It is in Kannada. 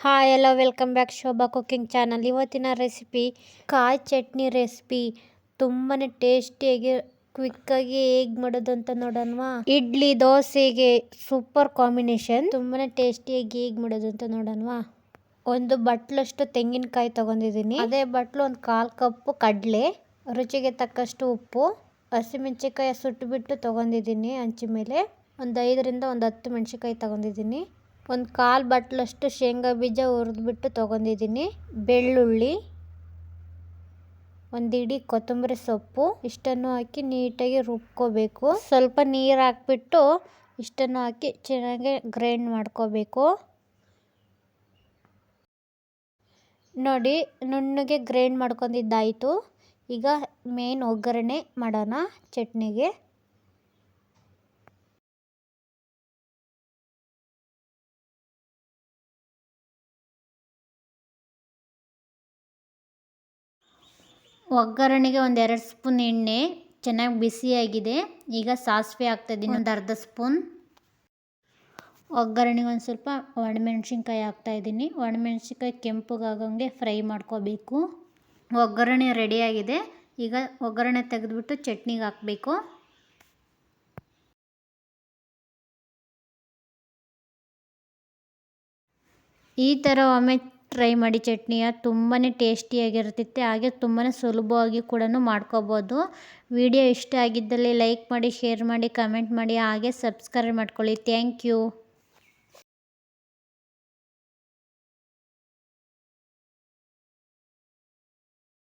ಹಾಯ್ ಎಲ್ಲ welcome back Shobha cooking channel. ಇವತ್ತಿನ ರೆಸಿಪಿ ಕಾಯಿ ಚಟ್ನಿ ರೆಸಿಪಿ. ತುಂಬಾ ಟೇಸ್ಟಿಯಾಗಿ ಕ್ವಿಕ್ಕಾಗಿ ಹೇಗೆ ಮಾಡೋದು ಅಂತ ನೋಡೋಣವಾ. ಇಡ್ಲಿ ದೋಸೆಗೆ ಸೂಪರ್ ಕಾಂಬಿನೇಷನ್. ತುಂಬಾ ಟೇಸ್ಟಿಯಾಗಿ ಹೇಗೆ ಮಾಡೋದು ಅಂತ ನೋಡೋಣವಾ. ಒಂದು ಬಟ್ಲಷ್ಟು ತೆಂಗಿನಕಾಯಿ ತಗೊಂಡಿದ್ದೀನಿ. ಅದೇ ಬಟ್ಲು ಒಂದು 1/4 ಕಪ್ಪು ಕಡಲೆ, ರುಚಿಗೆ ತಕ್ಕಷ್ಟು ಉಪ್ಪು, ಹಸಿಮೆಣಸಿನಕಾಯಿ ಸುಟ್ಟುಬಿಟ್ಟು ತಗೊಂಡಿದ್ದೀನಿ ಹಂಚಿ ಮೇಲೆ. ಒಂದು 5ರಿಂದ 10 ಮೆಣಸಿನಕಾಯಿ ತಗೊಂಡಿದ್ದೀನಿ. ಒಂದು 1/4 ಬಟ್ಲಷ್ಟು ಶೇಂಗಾ ಬೀಜ ಹುರಿದ್ಬಿಟ್ಟು ತೊಗೊಂಡಿದ್ದೀನಿ. ಬೆಳ್ಳುಳ್ಳಿ, ಒಂದು ಇಡೀ ಕೊತ್ತಂಬರಿ ಸೊಪ್ಪು, ಇಷ್ಟನ್ನು ಹಾಕಿ ನೀಟಾಗಿ ರುಬ್ಕೋಬೇಕು. ಸ್ವಲ್ಪ ನೀರು ಹಾಕ್ಬಿಟ್ಟು ಇಷ್ಟನ್ನು ಹಾಕಿ ಚೆನ್ನಾಗಿ ಗ್ರೈಂಡ್ ಮಾಡ್ಕೋಬೇಕು. ನೋಡಿ, ನುಣ್ಣಗೆ ಗ್ರೈಂಡ್ ಮಾಡ್ಕೊಂಡಿದ್ದಾಯಿತು. ಈಗ ಮೇನ್ ಒಗ್ಗರಣೆ ಮಾಡೋಣ ಚಟ್ನಿಗೆ. ಒಗ್ಗರಣೆಗೆ ಒಂದು 2 ಸ್ಪೂನ್ ಎಣ್ಣೆ ಚೆನ್ನಾಗಿ ಬಿಸಿಯಾಗಿದೆ. ಈಗ ಸಾಸಿವೆ ಹಾಕ್ತಾಯಿದ್ದೀನಿ, ಒಂದು ಅರ್ಧ ಸ್ಪೂನ್. ಒಗ್ಗರಣೆಗೆ ಒಂದು ಸ್ವಲ್ಪ ಒಣಮೆಣ್ಸಿನ್ಕಾಯಿ ಹಾಕ್ತಾಯಿದ್ದೀನಿ. ಒಣಮೆಣ್ಸಿನ್ಕಾಯಿ ಕೆಂಪಗಾಗಂಗೆ ಫ್ರೈ ಮಾಡ್ಕೋಬೇಕು. ಒಗ್ಗರಣೆ ರೆಡಿಯಾಗಿದೆ. ಈಗ ಒಗ್ಗರಣೆ ತೆಗೆದುಬಿಟ್ಟು ಚಟ್ನಿಗೆ ಹಾಕಬೇಕು. ಈ ಥರ ಒಮ್ಮೆ ಟ್ರೈ ಮಾಡಿ ಚಟ್ನಿಯ. ತುಂಬಾ ಟೇಸ್ಟಿಯಾಗಿರ್ತೈತೆ, ಹಾಗೆ ತುಂಬಾ ಸುಲಭವಾಗಿ ಕೂಡ ಮಾಡ್ಕೋಬೋದು. ವಿಡಿಯೋ ಇಷ್ಟ ಆಗಿದ್ದಲ್ಲಿ ಲೈಕ್ ಮಾಡಿ, ಶೇರ್ ಮಾಡಿ, ಕಮೆಂಟ್ ಮಾಡಿ, ಹಾಗೆ ಸಬ್ಸ್ಕ್ರೈಬ್ ಮಾಡ್ಕೊಳ್ಳಿ. Thank you.